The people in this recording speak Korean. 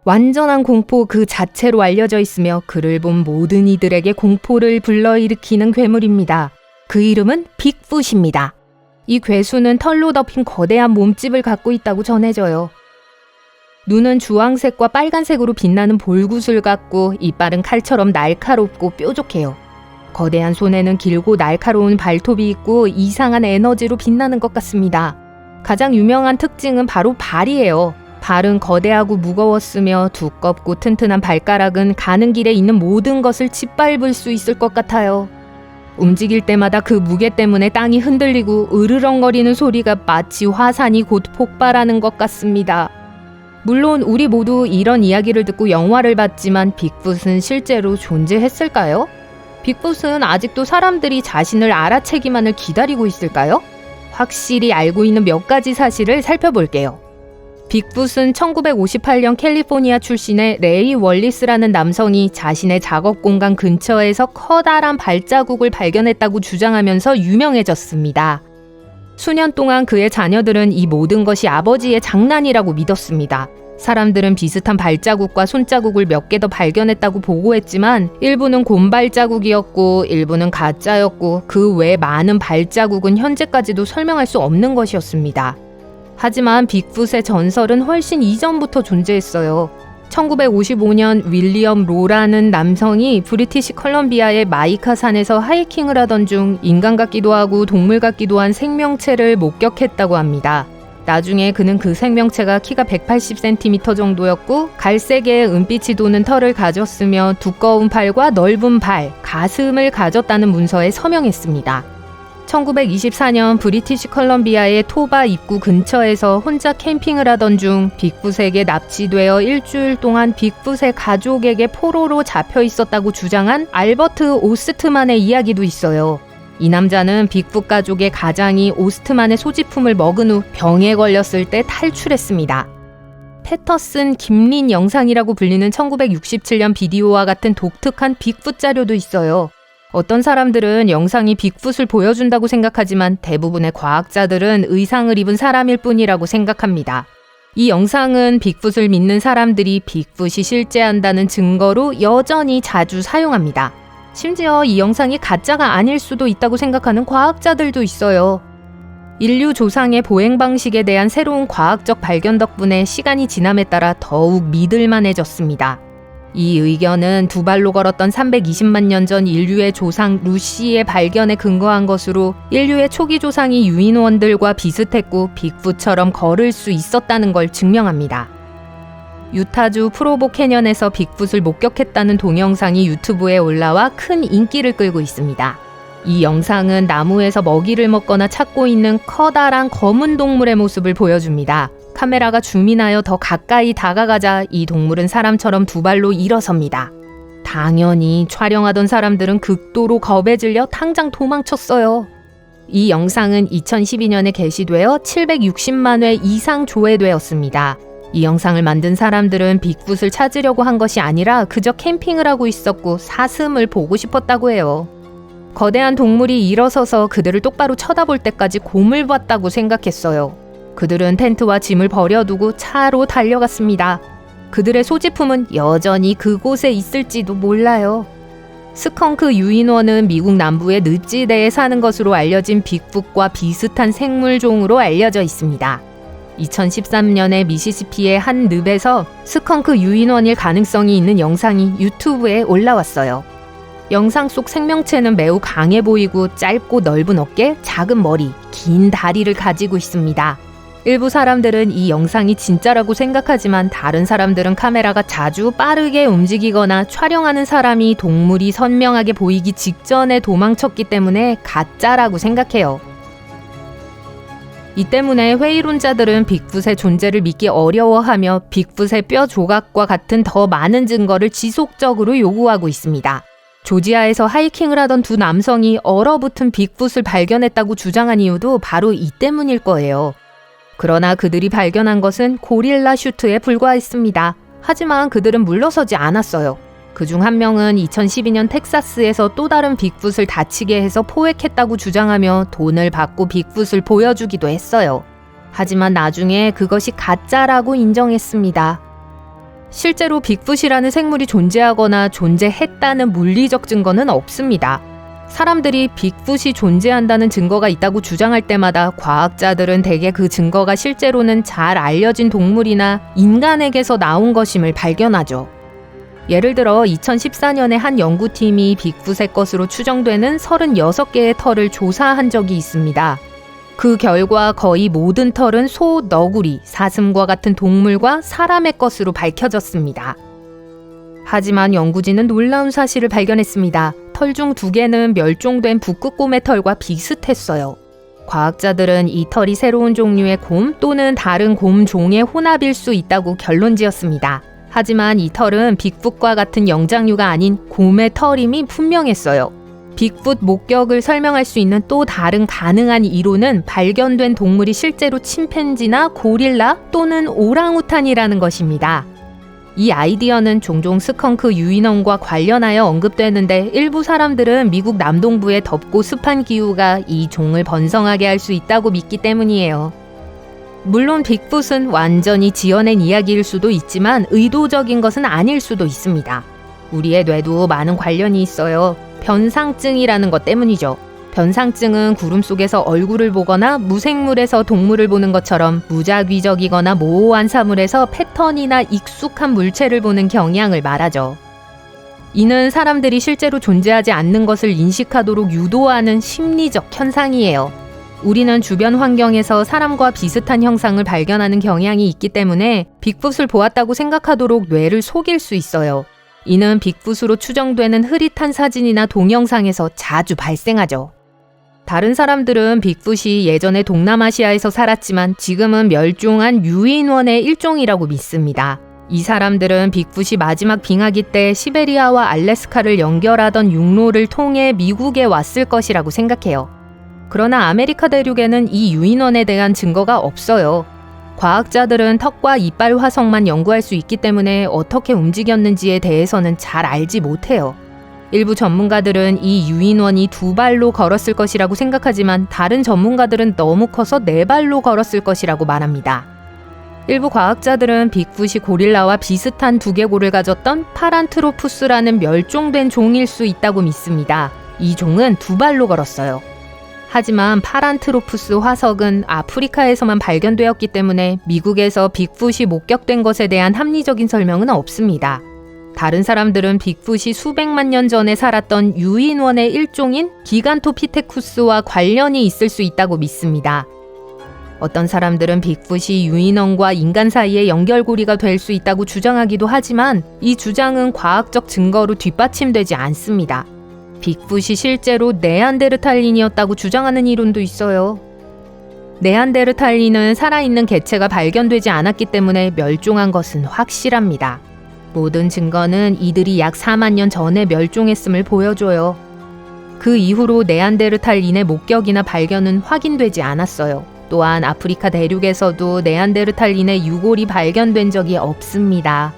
완전한 공포 그 자체로 알려져 있으며 그를 본 모든 이들에게 공포를 불러일으키는 괴물입니다. 그 이름은 빅풋입니다. 이 괴수는 털로 덮인 거대한 몸집을 갖고 있다고 전해져요. 눈은 주황색과 빨간색으로 빛나는 볼굿을 갖고 이빨은 칼처럼 날카롭고 뾰족해요. 거대한 손에는 길고 날카로운 발톱이 있고 이상한 에너지로 빛나는 것 같습니다. 가장 유명한 특징은 바로 발이에요. 발은 거대하고 무거웠으며 두껍고 튼튼한 발가락은 가는 길에 있는 모든 것을 짓밟을 수 있을 것 같아요. 움직일 때마다 그 무게 때문에 땅이 흔들리고 으르렁거리는 소리가 마치 화산이 곧 폭발하는 것 같습니다. 물론 우리 모두 이런 이야기를 듣고 영화를 봤지만 빅풋은 실제로 존재했을까요? 빅풋은 아직도 사람들이 자신을 알아채기만을 기다리고 있을까요? 확실히 알고 있는 몇 가지 사실을 살펴볼게요. 빅풋은 1958년 캘리포니아 출신의 레이 월리스라는 남성이 자신의 작업 공간 근처에서 커다란 발자국을 발견했다고 주장하면서 유명해졌습니다. 수년 동안 그의 자녀들은 이 모든 것이 아버지의 장난이라고 믿었습니다. 사람들은 비슷한 발자국과 손자국을 몇 개 더 발견했다고 보고했지만 일부는 곰발자국이었고 일부는 가짜였고 그 외 많은 발자국은 현재까지도 설명할 수 없는 것이었습니다. 하지만 빅풋의 전설은 훨씬 이전부터 존재했어요. 1955년 윌리엄 로라는 남성이 브리티시 컬럼비아의 마이카 산에서 하이킹을 하던 중 인간 같기도 하고 동물 같기도 한 생명체를 목격했다고 합니다. 나중에 그는 그 생명체가 키가 180cm 정도였고 갈색의 은빛이 도는 털을 가졌으며 두꺼운 팔과 넓은 발, 가슴을 가졌다는 문서에 서명했습니다. 1924년 브리티시 컬럼비아의 토바 입구 근처에서 혼자 캠핑을 하던 중 빅풋에게 납치되어 일주일 동안 빅풋의 가족에게 포로로 잡혀 있었다고 주장한 알버트 오스트만의 이야기도 있어요. 이 남자는 빅풋 가족의 가장이 오스트만의 소지품을 먹은 후 병에 걸렸을 때 탈출했습니다. 패터슨 김린 영상이라고 불리는 1967년 비디오와 같은 독특한 빅풋 자료도 있어요. 어떤 사람들은 영상이 빅풋을 보여준다고 생각하지만 대부분의 과학자들은 의상을 입은 사람일 뿐이라고 생각합니다. 이 영상은 빅풋을 믿는 사람들이 빅풋이 실제한다는 증거로 여전히 자주 사용합니다. 심지어 이 영상이 가짜가 아닐 수도 있다고 생각하는 과학자들도 있어요. 인류 조상의 보행 방식에 대한 새로운 과학적 발견 덕분에 시간이 지남에 따라 더욱 믿을만해졌습니다. 이 의견은 두 발로 걸었던 320만 년 전 인류의 조상 루시의 발견에 근거한 것으로 인류의 초기 조상이 유인원들과 비슷했고 빅풋처럼 걸을 수 있었다는 걸 증명합니다. 유타주 프로보 캐년에서 빅풋을 목격했다는 동영상이 유튜브에 올라와 큰 인기를 끌고 있습니다. 이 영상은 나무에서 먹이를 먹거나 찾고 있는 커다란 검은 동물의 모습을 보여줍니다. 카메라가 줌인하여 더 가까이 다가가자 이 동물은 사람처럼 두 발로 일어섭니다. 당연히 촬영하던 사람들은 극도로 겁에 질려 당장 도망쳤어요. 이 영상은 2012년에 게시되어 760만 회 이상 조회되었습니다. 이 영상을 만든 사람들은 빅풋을 찾으려고 한 것이 아니라 그저 캠핑을 하고 있었고 사슴을 보고 싶었다고 해요. 거대한 동물이 일어서서 그들을 똑바로 쳐다볼 때까지 곰을 봤다고 생각했어요. 그들은 텐트와 짐을 버려두고 차로 달려갔습니다. 그들의 소지품은 여전히 그곳에 있을지도 몰라요. 스컹크 유인원은 미국 남부의 늪지대에 사는 것으로 알려진 빅풋과 비슷한 생물종으로 알려져 있습니다. 2013년에 미시시피의 한 늪에서 스컹크 유인원일 가능성이 있는 영상이 유튜브에 올라왔어요. 영상 속 생명체는 매우 강해 보이고 짧고 넓은 어깨, 작은 머리, 긴 다리를 가지고 있습니다. 일부 사람들은 이 영상이 진짜라고 생각하지만 다른 사람들은 카메라가 자주 빠르게 움직이거나 촬영하는 사람이 동물이 선명하게 보이기 직전에 도망쳤기 때문에 가짜라고 생각해요. 이 때문에 회의론자들은 빅풋의 존재를 믿기 어려워하며 빅풋의 뼈 조각과 같은 더 많은 증거를 지속적으로 요구하고 있습니다. 조지아에서 하이킹을 하던 두 남성이 얼어붙은 빅풋을 발견했다고 주장한 이유도 바로 이 때문일 거예요. 그러나 그들이 발견한 것은 고릴라 슈트에 불과했습니다. 하지만 그들은 물러서지 않았어요. 그중 한 명은 2012년 텍사스에서 또 다른 빅풋을 다치게 해서 포획했다고 주장하며 돈을 받고 빅풋을 보여주기도 했어요. 하지만 나중에 그것이 가짜라고 인정했습니다. 실제로 빅풋이라는 생물이 존재하거나 존재했다는 물리적 증거는 없습니다. 사람들이 빅풋이 존재한다는 증거가 있다고 주장할 때마다 과학자들은 대개 그 증거가 실제로는 잘 알려진 동물이나 인간에게서 나온 것임을 발견하죠. 예를 들어 2014년에 한 연구팀이 빅풋의 것으로 추정되는 36개의 털을 조사한 적이 있습니다. 그 결과 거의 모든 털은 소, 너구리, 사슴과 같은 동물과 사람의 것으로 밝혀졌습니다. 하지만 연구진은 놀라운 사실을 발견했습니다. 털 중 2개는 멸종된 북극곰의 털과 비슷했어요. 과학자들은 이 털이 새로운 종류의 곰 또는 다른 곰 종의 혼합일 수 있다고 결론지었습니다. 하지만 이 털은 빅풋과 같은 영장류가 아닌 곰의 털임이 분명했어요. 빅풋 목격을 설명할 수 있는 또 다른 가능한 이론은 발견된 동물이 실제로 침팬지나 고릴라 또는 오랑우탄이라는 것입니다. 이 아이디어는 종종 스컹크 유인원과 관련하여 언급되는데 일부 사람들은 미국 남동부의 덥고 습한 기후가 이 종을 번성하게 할 수 있다고 믿기 때문이에요. 물론 빅풋은 완전히 지어낸 이야기일 수도 있지만 의도적인 것은 아닐 수도 있습니다. 우리의 뇌도 많은 관련이 있어요. 변상증이라는 것 때문이죠. 변상증은 구름 속에서 얼굴을 보거나 무생물에서 동물을 보는 것처럼 무작위적이거나 모호한 사물에서 패턴이나 익숙한 물체를 보는 경향을 말하죠. 이는 사람들이 실제로 존재하지 않는 것을 인식하도록 유도하는 심리적 현상이에요. 우리는 주변 환경에서 사람과 비슷한 형상을 발견하는 경향이 있기 때문에 빅풋을 보았다고 생각하도록 뇌를 속일 수 있어요. 이는 빅풋으로 추정되는 흐릿한 사진이나 동영상에서 자주 발생하죠. 다른 사람들은 빅풋이 예전에 동남아시아에서 살았지만 지금은 멸종한 유인원의 일종이라고 믿습니다. 이 사람들은 빅풋이 마지막 빙하기 때 시베리아와 알래스카를 연결하던 육로를 통해 미국에 왔을 것이라고 생각해요. 그러나 아메리카 대륙에는 이 유인원에 대한 증거가 없어요. 과학자들은 턱과 이빨 화석만 연구할 수 있기 때문에 어떻게 움직였는지에 대해서는 잘 알지 못해요. 일부 전문가들은 이 유인원이 2발로 걸었을 것이라고 생각하지만 다른 전문가들은 너무 커서 4발로 걸었을 것이라고 말합니다. 일부 과학자들은 빅풋이 고릴라와 비슷한 두개골을 가졌던 파란트로푸스라는 멸종된 종일 수 있다고 믿습니다. 이 종은 2발로 걸었어요. 하지만 파란트로푸스 화석은 아프리카에서만 발견되었기 때문에 미국에서 빅풋이 목격된 것에 대한 합리적인 설명은 없습니다. 다른 사람들은 빅풋이 수백만 년 전에 살았던 유인원의 일종인 기간토피테쿠스와 관련이 있을 수 있다고 믿습니다. 어떤 사람들은 빅풋이 유인원과 인간 사이의 연결고리가 될 수 있다고 주장하기도 하지만 이 주장은 과학적 증거로 뒷받침되지 않습니다. 빅풋이 실제로 네안데르탈린이었다고 주장하는 이론도 있어요. 네안데르탈린은 살아있는 개체가 발견되지 않았기 때문에 멸종한 것은 확실합니다. 모든 증거는 이들이 약 4만 년 전에 멸종했음을 보여줘요. 그 이후로 네안데르탈린의 목격이나 발견은 확인되지 않았어요. 또한 아프리카 대륙에서도 네안데르탈린의 유골이 발견된 적이 없습니다.